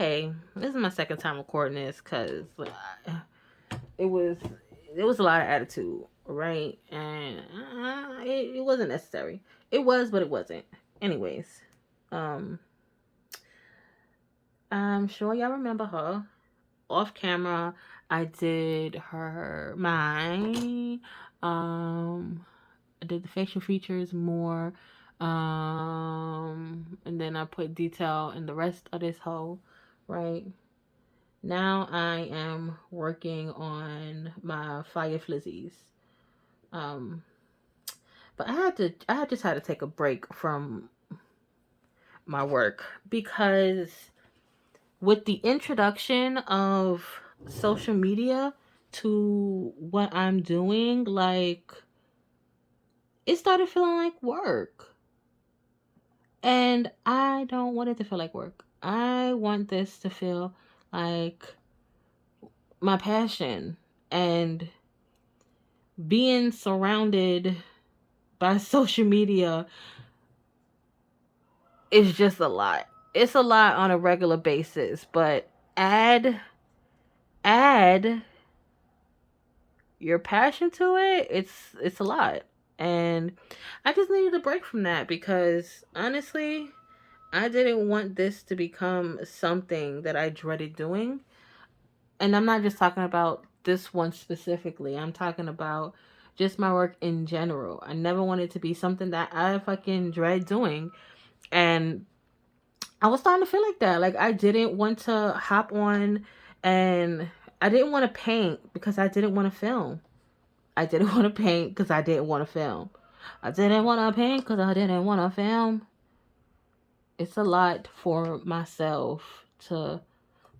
okay, this is my second time recording this because it was it was a lot of attitude, right? And it wasn't necessary. It was, but it wasn't. Anyways, um, I'm sure y'all remember her. Off camera, I did I did the facial features more. And then I put detail in the rest of this whole, right? Now I am working on my fire flizzies. Um, but I just had to take a break from my work because with the introduction of social media to what I'm doing, like it started feeling like work. And I don't want it to feel like work. I want this to feel like my passion, and being surrounded by social media is just a lot. It's a lot on a regular basis, but add your passion to it, it's a lot. And I just needed a break from that because honestly, I didn't want this to become something that I dreaded doing. And I'm not just talking about this one specifically. I'm talking about just my work in general. I never wanted to be something that I fucking dread doing. And I was starting to feel like that. Like I didn't want to hop on, and I didn't want to paint because I didn't want to film. I didn't want to paint because I didn't want to film. I didn't want to paint because I didn't want to film. It's a lot for myself to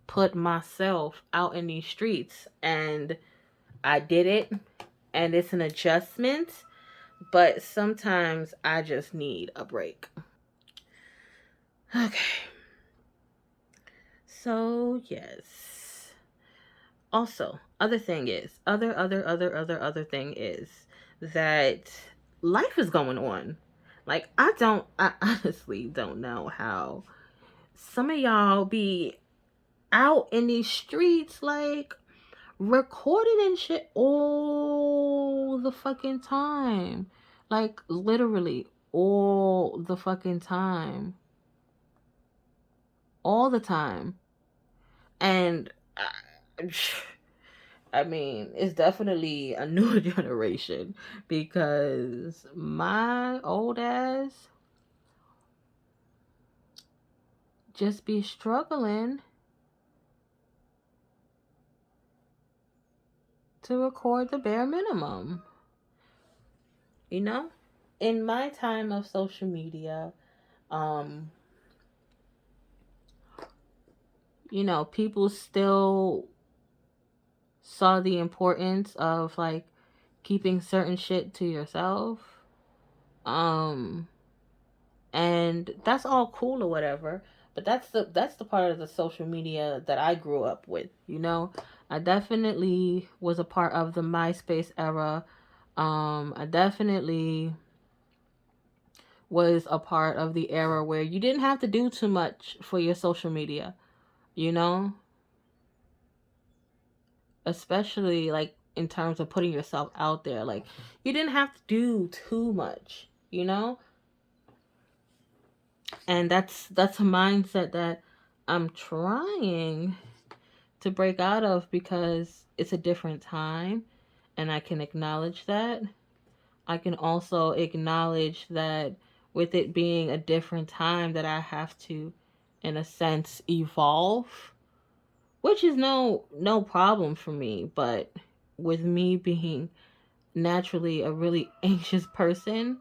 put myself out in these streets, and I did it, and it's an adjustment, but sometimes I just need a break. Okay. So, yes. Also, other thing is that life is going on. Like, I honestly don't know how some of y'all be out in these streets, like, recording and shit all the fucking time. Like, literally all the fucking time. All the time. And I mean, it's definitely a newer generation because my old ass just be struggling to record the bare minimum. You know? In my time of social media, um, people still saw the importance of like keeping certain shit to yourself. Um, and that's all cool or whatever, but that's the part of the social media that I grew up with. I definitely was a part of the MySpace era. I definitely was a part of the era where you didn't have to do too much for your social media, you know especially like in terms of putting yourself out there. Like, you didn't have to do too much. And that's a mindset that I'm trying to break out of because it's a different time, and I can acknowledge that. I can also acknowledge that with it being a different time that I have to, in a sense, evolve, which is no problem for me. But with me being naturally a really anxious person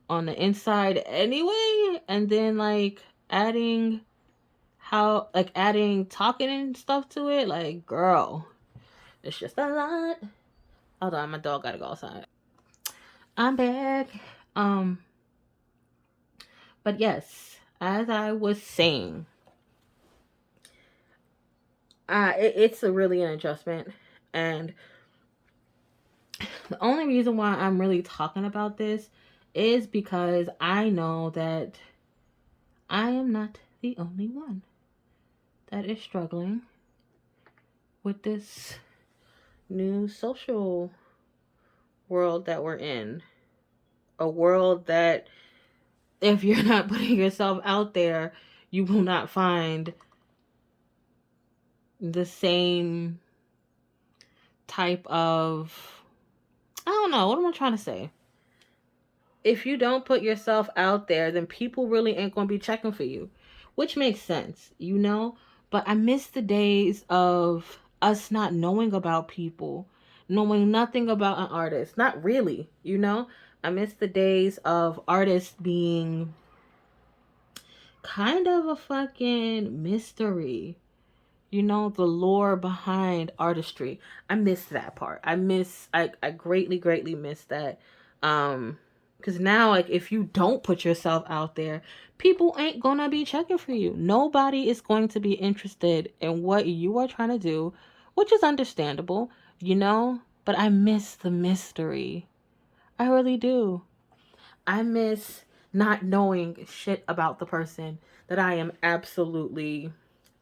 on the inside anyway, and then like adding adding talking and stuff to it, like, girl, it's just a lot. Hold on, my dog gotta go outside. I'm back. um but yes, as I was saying, it's a really an adjustment. And the only reason why I'm really talking about this is because I know that I am not the only one that is struggling with this new social world that we're in. A world that, if you're not putting yourself out there, you will not find the same type of, I don't know, what am I trying to say? If you don't put yourself out there, then people really ain't going to be checking for you, which makes sense, you know? But I miss the days of us not knowing about people, knowing nothing about an artist. Not really, you know? I miss the days of artists being kind of a fucking mystery. You know, the lore behind artistry. I miss that part. I greatly, greatly miss that. Because now, like, if you don't put yourself out there, people ain't gonna be checking for you. Nobody is going to be interested in what you are trying to do, which is understandable, you know? But I miss the mystery. I really do. I miss not knowing shit about the person that I am absolutely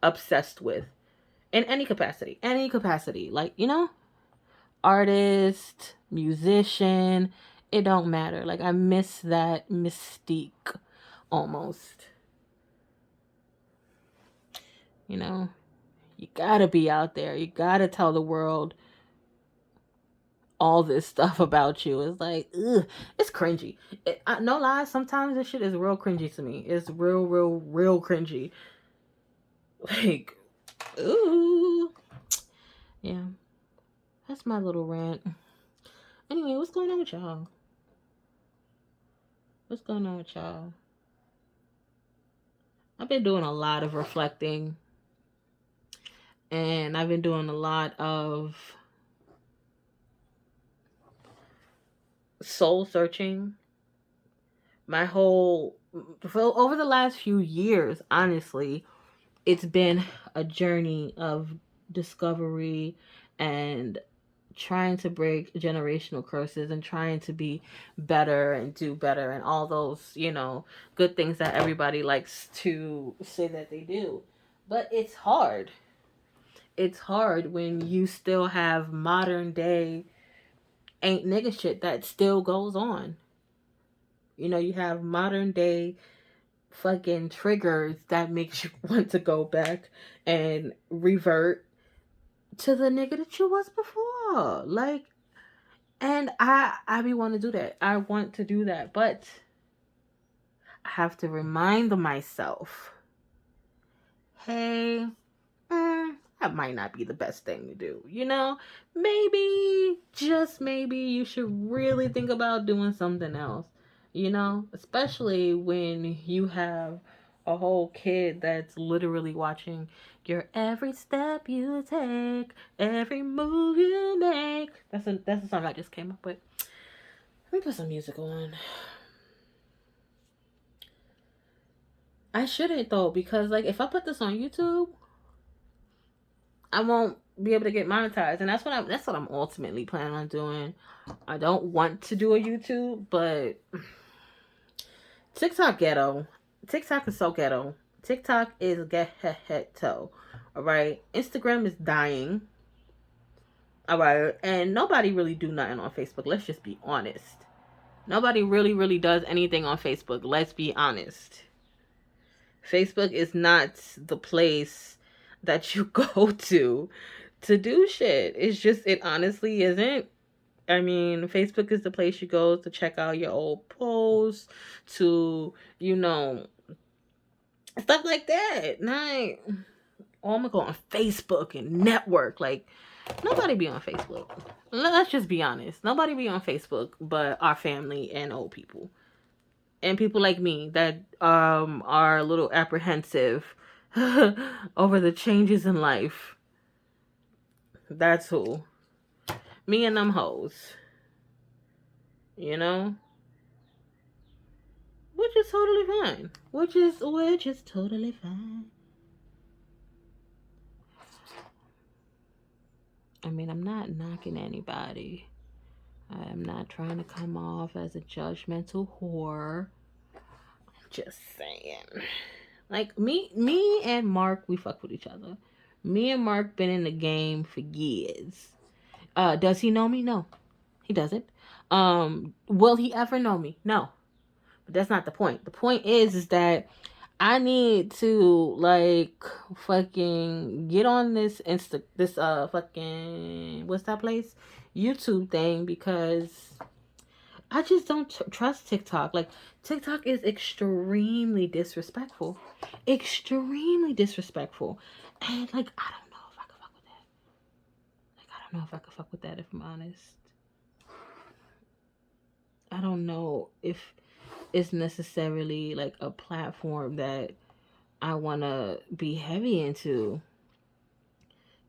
obsessed with in any capacity. Any capacity. Like, you know, artist, musician, it don't matter. Like, I miss that mystique almost. You know, you gotta be out there. You gotta tell the world all this stuff about you. It's like, ugh, it's cringy. No lie, sometimes this shit is real cringy to me. It's real, real, real cringy. Like, ooh. Yeah, that's my little rant. Anyway, what's going on with y'all? What's going on with y'all? I've been doing a lot of reflecting, and I've been doing a lot of soul searching. My whole, over the last few years, honestly, it's been a journey of discovery and trying to break generational curses and trying to be better and do better and all those, you know, good things that everybody likes to say that they do. But it's hard. It's hard when you still have modern day ain't nigga shit that still goes on. You know, you have modern day fucking triggers that makes you want to go back and revert to the nigga that you was before. Like, and I be want to do that. I want to do that, but I have to remind myself, hey, that might not be the best thing to do. You know, maybe, just maybe, you should really think about doing something else. You know, especially when you have a whole kid that's literally watching your every step you take, every move you make. That's a song I just came up with. Let me put some music on. I shouldn't though, because like if I put this on YouTube, I won't be able to get monetized, and that's what I'm ultimately planning on doing. I don't want to do a YouTube, but TikTok ghetto. TikTok is so ghetto. TikTok is ghetto. All right. Instagram is dying. All right, and nobody really do nothing on Facebook. Let's just be honest. Nobody really, really does anything on Facebook. Let's be honest. Facebook is not the place that you go to do shit. It's just, it honestly isn't. I mean, Facebook is the place you go to check out your old posts, to, you know, stuff like that. Not, oh, I'm gonna go on Facebook and network. Like, nobody be on Facebook. Let's just be honest. Nobody be on Facebook but our family and old people. And people like me that are a little apprehensive over the changes in life. That's who. Me and them hoes. You know? Which is totally fine. Which is totally fine. I mean, I'm not knocking anybody. I'm not trying to come off as a judgmental whore. Just saying. Like me and Mark, we fuck with each other. Me and Mark been in the game for years. Does he know me? No, he doesn't. Will he ever know me? No. But that's not the point. The point is that I need to like fucking get on this fucking what's that place? YouTube thing, because I just don't trust TikTok. Like, TikTok is extremely disrespectful. Extremely disrespectful. And like, I don't know if I could fuck with that. Like, I don't know if I could fuck with that, if I'm honest. I don't know if it's necessarily like a platform that I want to be heavy into.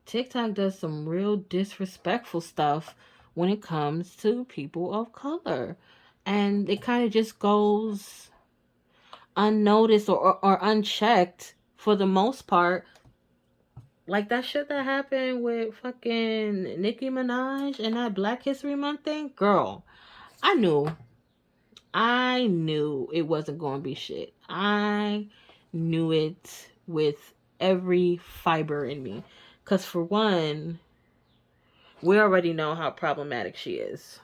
TikTok does some real disrespectful stuff when it comes to people of color. And it kind of just goes unnoticed or unchecked for the most part. Like that shit that happened with fucking Nicki Minaj and that Black History Month thing. Girl, I knew. I knew it wasn't going to be shit. I knew it with every fiber in me. Because for one, we already know how problematic she is.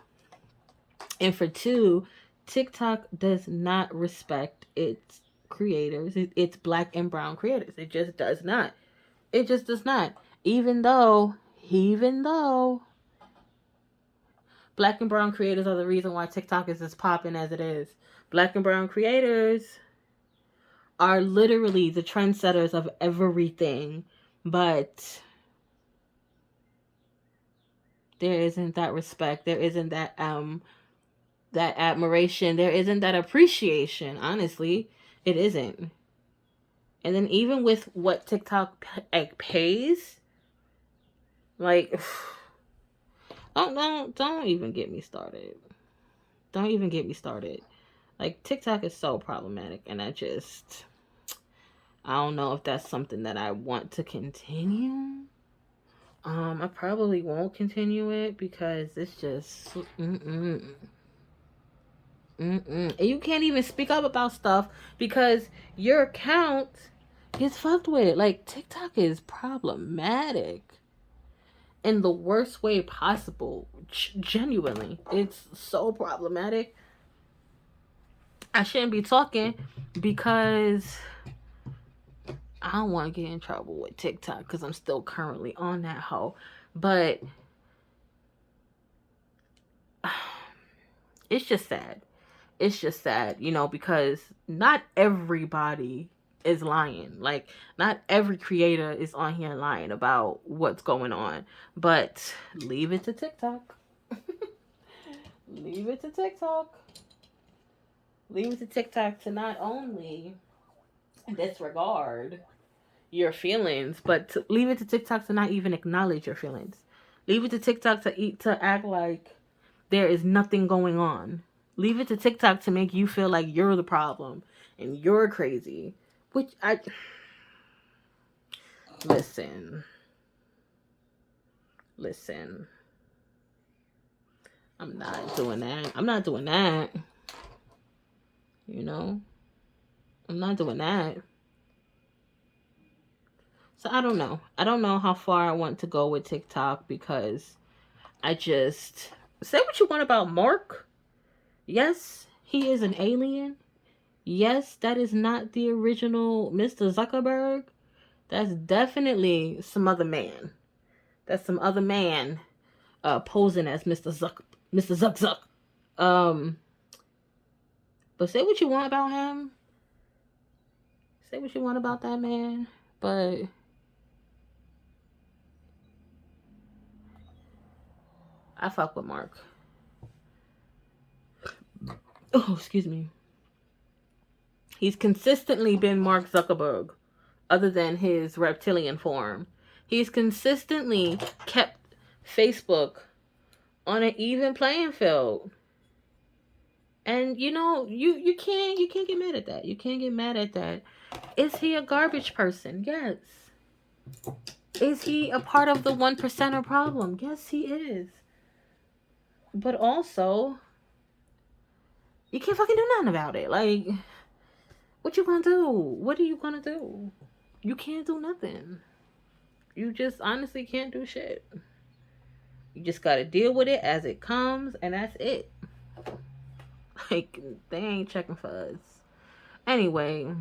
And for two, TikTok does not respect its creators, its black and brown creators. It just does not. It just does not. Even though black and brown creators are the reason why TikTok is as popping as it is. Black and brown creators are literally the trendsetters of everything, but there isn't that respect. There isn't that admiration. There isn't that appreciation. Honestly, it isn't. And then even with what TikTok pays, like, don't even get me started. Don't even get me started. Like, TikTok is so problematic, and I don't know if that's something that I want to continue. I probably won't continue it because it's just and you can't even speak up about stuff because your account gets fucked with. Like, TikTok is problematic in the worst way possible. Genuinely, it's so problematic. I shouldn't be talking because I don't want to get in trouble with TikTok because I'm still currently on that hoe. But it's just sad. It's just sad, because not everybody is lying. Like, not every creator is on here lying about what's going on. But leave it to TikTok. Leave it to TikTok. Leave it to TikTok to not only disregard your feelings, but to leave it to TikTok to not even acknowledge your feelings. Leave it to TikTok to act like there is nothing going on. Leave it to TikTok to make you feel like you're the problem and you're crazy. Which listen. I'm not doing that. I'm not doing that. I'm not doing that. So I don't know. I don't know how far I want to go with TikTok because I just say what you want about Mark. Yes, he is an alien. Yes, that is not the original Mr. Zuckerberg. That's definitely some other man. That's some other man posing as Mr. Zuck Zuck. But say what you want about him. Say what you want about that man. But I fuck with Mark. Oh, excuse me. He's consistently been Mark Zuckerberg, other than his reptilian form. He's consistently kept Facebook on an even playing field. And you can't get mad at that. You can't get mad at that. Is he a garbage person? Yes. Is he a part of the 1%er problem? Yes, he is. But also, you can't fucking do nothing about it. Like, What you gonna do? What are you gonna do? You can't do nothing. You just honestly can't do shit. You just gotta deal with it as it comes, and that's it. Like, they ain't checking for us. Anyway,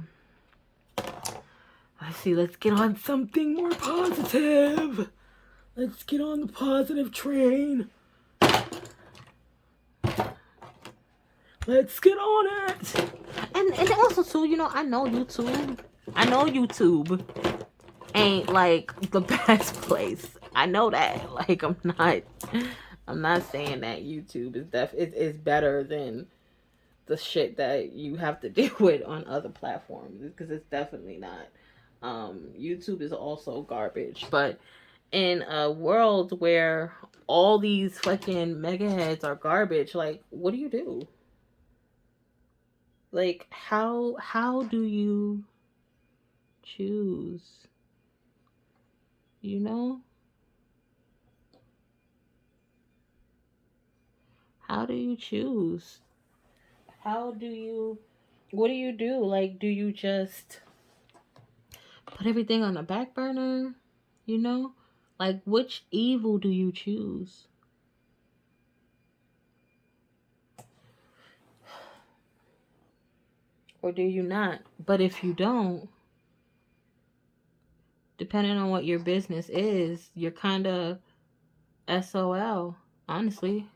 I see. Let's get on something more positive. Let's get on the positive train. Let's get on it. And also too, I know YouTube. I know YouTube ain't like the best place. I know that. Like, I'm not saying that YouTube is better than the shit that you have to deal with on other platforms, because it's definitely not. YouTube is also garbage, but in a world where all these fucking mega heads are garbage, like, what do you do? Like, how do you choose? You know? How do you choose? How do you What do you do? Like, do you just put everything on the back burner? You know? Like, which evil do you choose? Or do you not? But if you don't, depending on what your business is, you're kind of SOL, honestly.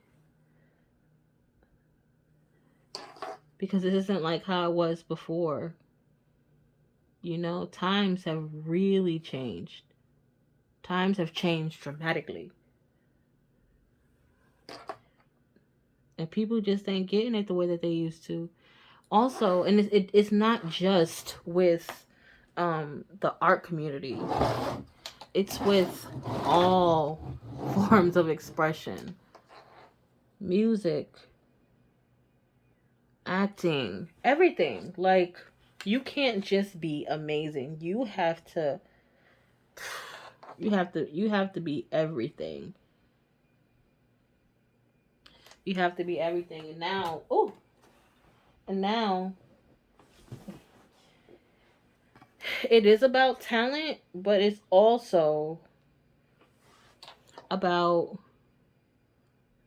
Because it isn't like how it was before. Times have really changed. Times have changed dramatically. And people just ain't getting it the way that they used to. Also, and it's not just with the art community, it's with all forms of expression: music, acting, everything. Like, you can't just be amazing. You have to be everything. You have to be everything. And now it is about talent, but it's also about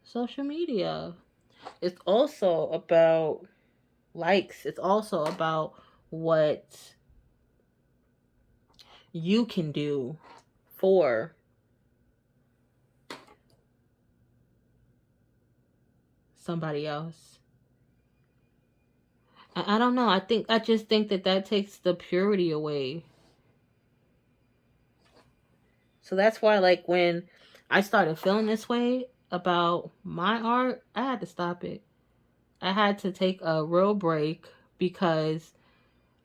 social media. It's also about likes. It's also about what you can do for somebody else. I don't know. I just think that takes the purity away. So that's why, like, when I started feeling this way about my art, I had to stop it. I had to take a real break because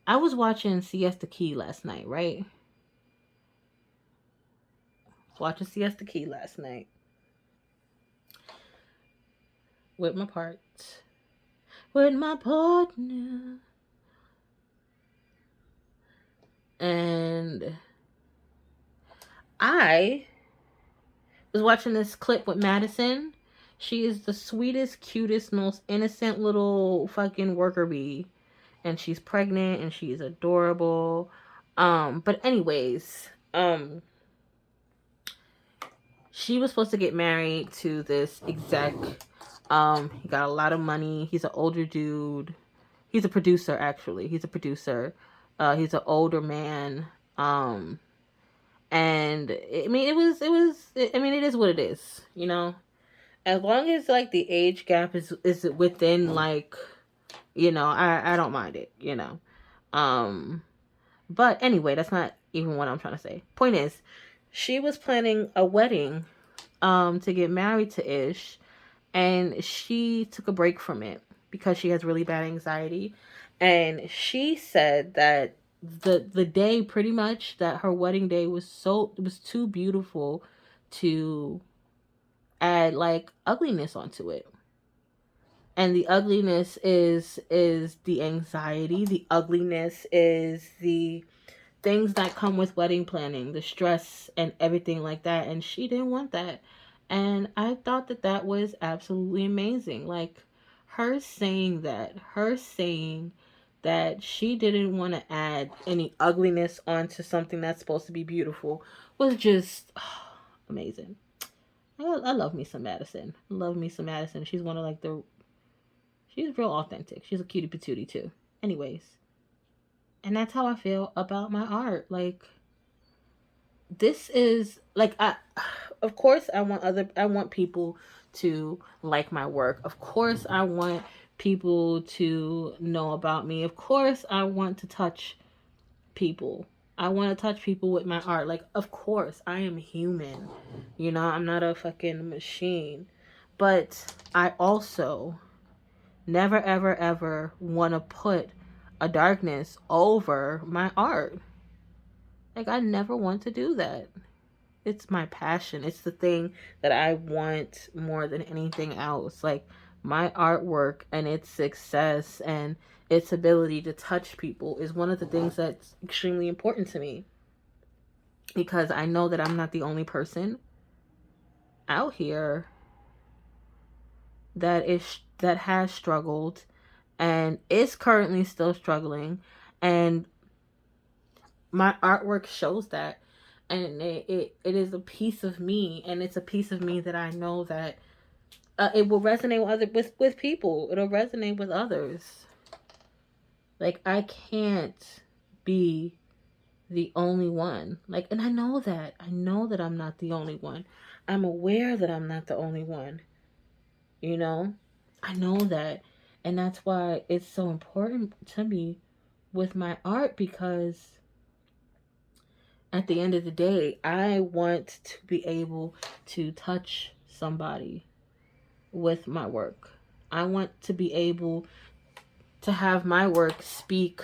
I was watching Siesta Key last night, right? Watching Siesta Key last night with my part, with my partner, and I was watching this clip with Madison. She is the sweetest, cutest, most innocent little fucking worker bee, and she's pregnant and she's adorable. But anyways, she was supposed to get married to this exec. He got a lot of money. He's an older dude. He's a producer, actually. He's a producer. He's an older man. And I mean, it is what it is, as long as, like, the age gap is within, like, I don't mind it. Um, but anyway, that's not even what I'm trying to say. Point is, she was planning a wedding, to get married to Ish, and she took a break from it because she has really bad anxiety, and she said that the day, pretty much, that her wedding day was too beautiful to add, like, ugliness onto it. And the ugliness is the anxiety, the ugliness is the things that come with wedding planning, the stress and everything like that, and she didn't want that. And I thought that was absolutely amazing. Like, her saying that she didn't want to add any ugliness onto something that's supposed to be beautiful was just amazing. I love me some Madison. I love me some Madison. She's one of like the. She's real authentic. She's a cutie patootie too. Anyways, and that's how I feel about my art. Like, this is like I of course I want people to like my work. Of course I want people to know about me. Of course I want to touch people. I want to touch people with my art. Like, of course I am human. You know, I'm not a fucking machine. But I also never ever ever want to put a darkness over my art. Like, I never want to do that. It's my passion. It's the thing that I want more than anything else. Like, my artwork and its success and its ability to touch people is one of the things that's extremely important to me, because I know that I'm not the only person out here that has struggled and is currently still struggling, and my artwork shows that. And it is a piece of me, and it's a piece of me that I know that it will resonate with people. It'll resonate with others. Like, I can't be the only one. Like, and I know that. I know that I'm not the only one. I'm aware that I'm not the only one. You know? I know that. And that's why it's so important to me with my art, because at the end of the day, I want to be able to touch somebody with my work. I want to be able to have my work speak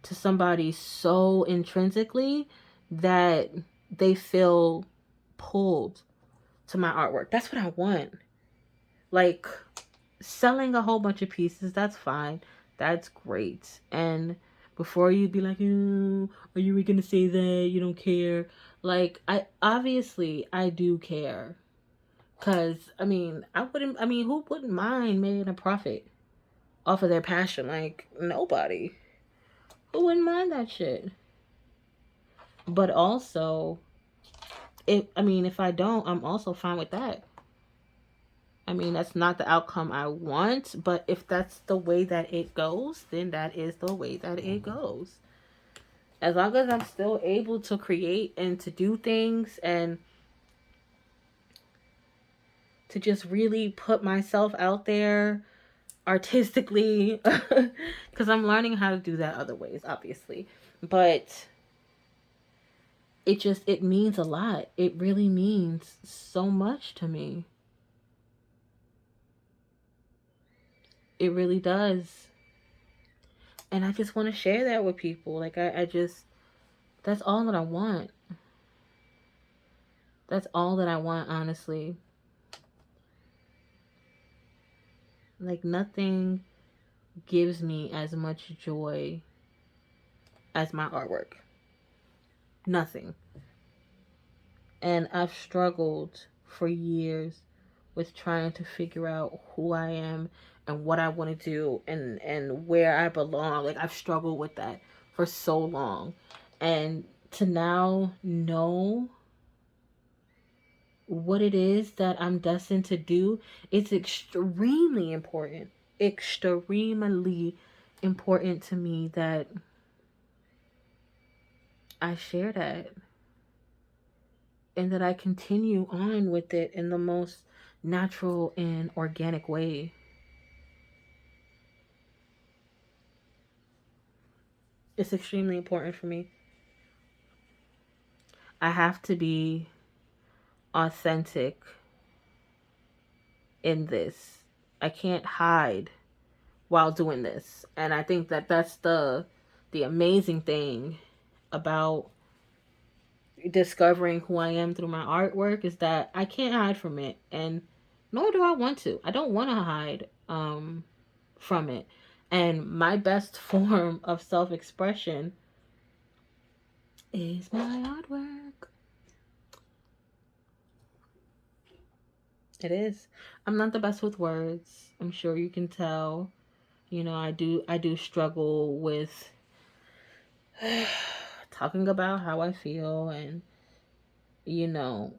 to somebody so intrinsically that they feel pulled to my artwork. That's what I want. Like, selling a whole bunch of pieces, that's fine. That's great. And before you be like, oh, are you really gonna say that? You don't care. Like, I do care. Cause I mean, who wouldn't mind making a profit off of their passion? Like, nobody. Who wouldn't mind that shit? But also, if I don't, I'm also fine with that. I mean, that's not the outcome I want, but if that's the way that it goes, then that is the way that it goes. As long as I'm still able to create and to do things and to just really put myself out there artistically, because I'm learning how to do that other ways, obviously. But it means a lot. It really means so much to me. It really does. And I just want to share that with people. Like, I just, that's all that I want. That's all that I want, honestly. Like, nothing gives me as much joy as my artwork. Nothing. And I've struggled for years with trying to figure out who I am and what I want to do and where I belong. Like, I've struggled with that for so long. And to now know what it is that I'm destined to do, it's extremely important. Extremely important to me that I share that and that I continue on with it in the most natural and organic way. It's extremely important for me. I have to be authentic in this. I can't hide while doing this. And I think that that's the amazing thing about discovering who I am through my artwork, is that I can't hide from it, and nor do I want to. I don't want to hide from it. And my best form of self-expression is my artwork. It is. I'm not the best with words. I'm sure you can tell. I do struggle with talking about how I feel, and you know,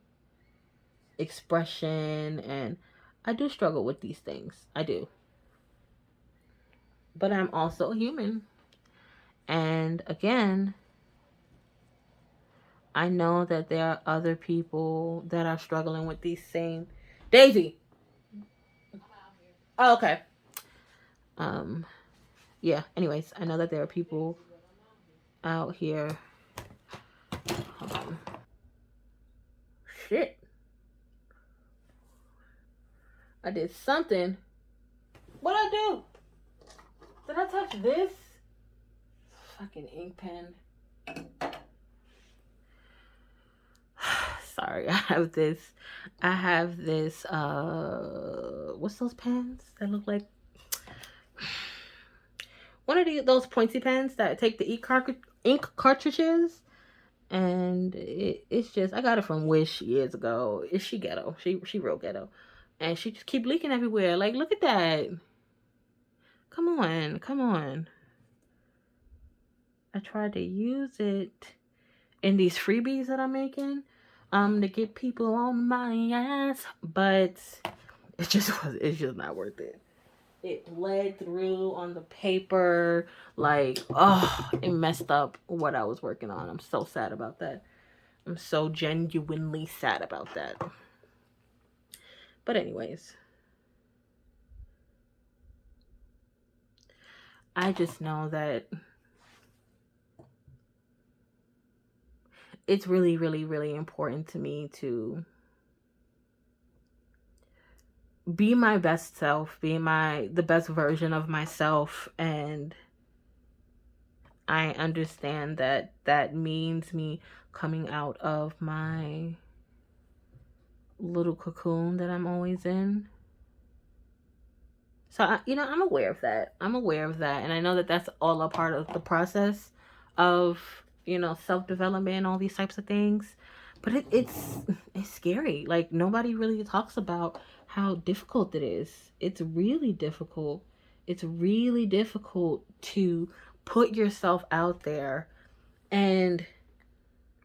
expression, and I do struggle with these things. I do. But I'm also human. And again, I know that there are other people that are struggling with these same Daisy. Oh, okay. Um yeah, anyways, I know that there are people out here. Shit. I did something. What I do? Did I touch this? Fucking ink pen. Sorry, I have this what's those pens that look like one of those pointy pens that take the ink cartridges, and it's just I got it from Wish years ago. Is she ghetto? She real ghetto, and she just keep leaking everywhere. Like, look at that. Come on, come on. I tried to use it in these freebies that I'm making, to get people on my ass, but it's just not worth it. It bled through on the paper, like, oh, it messed up what I was working on. I'm so sad about that. I'm so genuinely sad about that. But anyways, I just know that it's really, really, really important to me to be my best self, be the best version of myself, and I understand that that means me coming out of my little cocoon that I'm always in. So I'm aware of that. I'm aware of that, and I know that that's all a part of the process of self development and all these types of things. But it's scary. Like, nobody really talks about how difficult it is. It's really difficult. It's really difficult to put yourself out there and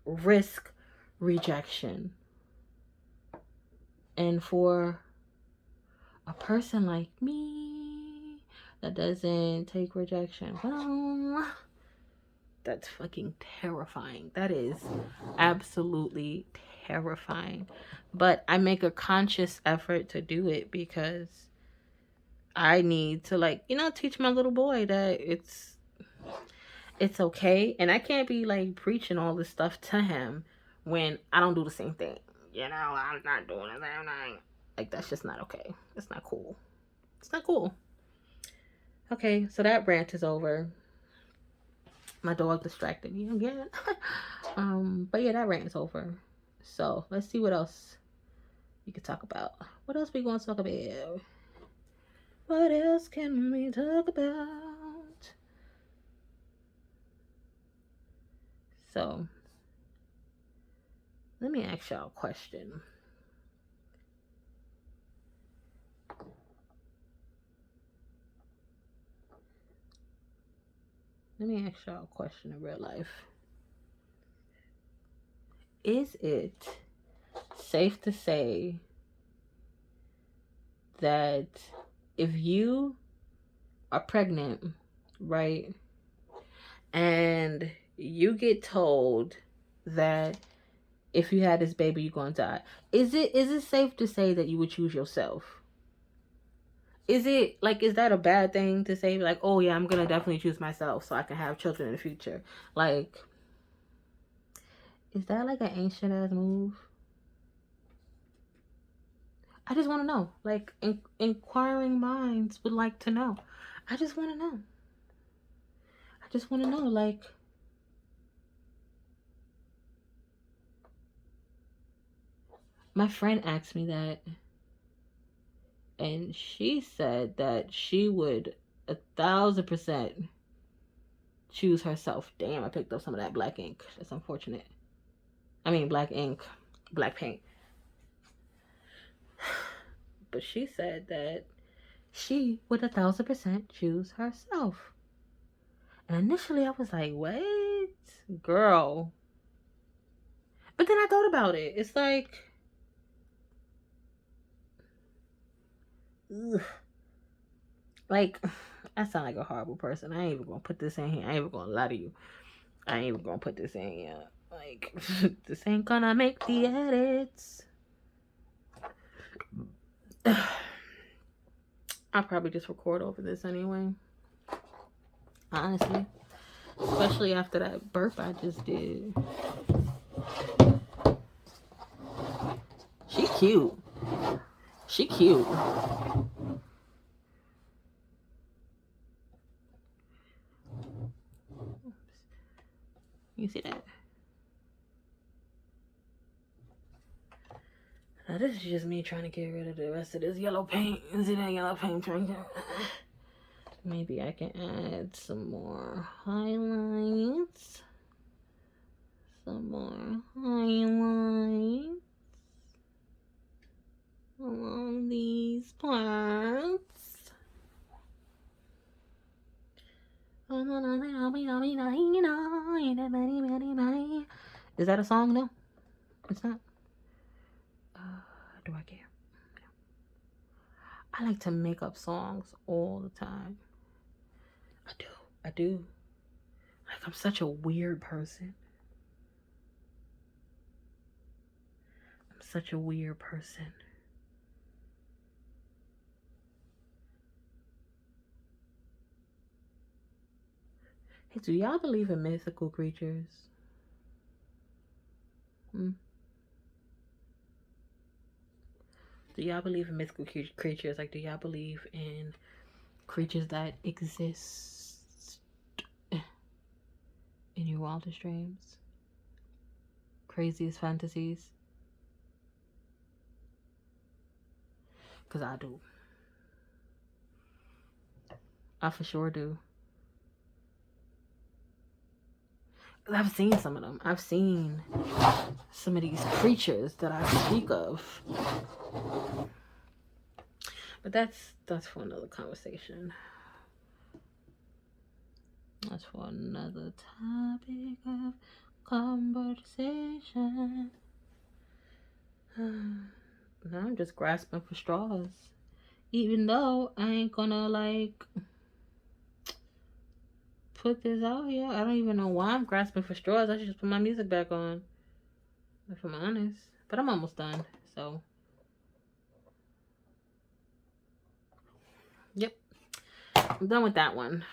risk rejection. And for a person like me that doesn't take rejection, well, that's fucking terrifying. That is absolutely terrifying. But I make a conscious effort to do it because I need to, like, teach my little boy that it's okay. And I can't be like preaching all this stuff to him when I don't do the same thing. I'm not doing it. I'm not. Like, that's just not okay. It's not cool. It's not cool. Okay, so that rant is over. My dog distracted me again. But yeah, that rant is over. So let's see what else we could talk about. What else we going to talk about? What else can we talk about? So let me ask y'all a question. Let me ask y'all a question in real life. Is it safe to say that if you are pregnant, right, and you get told that if you had this baby, you're going to die, is it safe to say that you would choose yourself? Is that a bad thing to say? Like, oh yeah, I'm gonna definitely choose myself so I can have children in the future. Like, is that like an ancient ass move? I just want to know. Like, inquiring minds would like to know. I just want to know. I just want to know. Like, my friend asked me that, and she said that she would 1,000% choose herself. Damn, I picked up some of that black ink. That's unfortunate. I mean, black ink, black paint. But she said that she would 1,000% choose herself. And initially I was like, what? Girl. But then I thought about it. It's like, ugh. Like, I sound like a horrible person. I ain't even gonna put this in here. I ain't even gonna lie to you. I ain't even gonna put this in here. Like, this ain't gonna make the edits. I'll probably just record over this anyway. Honestly. Especially after that burp I just did. She cute. She cute. You see that? Now this is just me trying to get rid of the rest of this yellow paint. You see that yellow paint trying to... Maybe I can add some more highlights. Some more highlights along these parts. Is that a song? No, it's not. Do I care? I like to make up songs all the time. I do. Like, I'm such a weird person. I'm such a weird person. Hey, do y'all believe in mythical creatures? Do y'all believe in mythical creatures? Like, do y'all believe in creatures that exist in your wildest dreams? Craziest fantasies? Because I do. I for sure do. I've seen some of them. I've seen some of these creatures that I speak of. But that's for another conversation. That's for another topic of conversation. Now I'm just grasping for straws. Even though I ain't gonna, like, put this out here. I don't even know why I'm grasping for straws. I should just put my music back on, if I'm honest. But I'm almost done, so. Yep. I'm done with that one.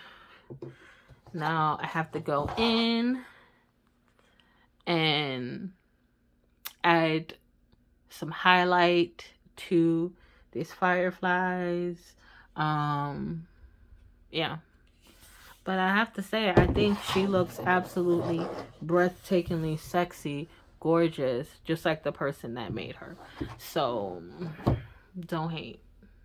Now I have to go in and add some highlight to these fireflies. Yeah. But I have to say, I think she looks absolutely breathtakingly sexy, gorgeous, just like the person that made her. So, don't hate.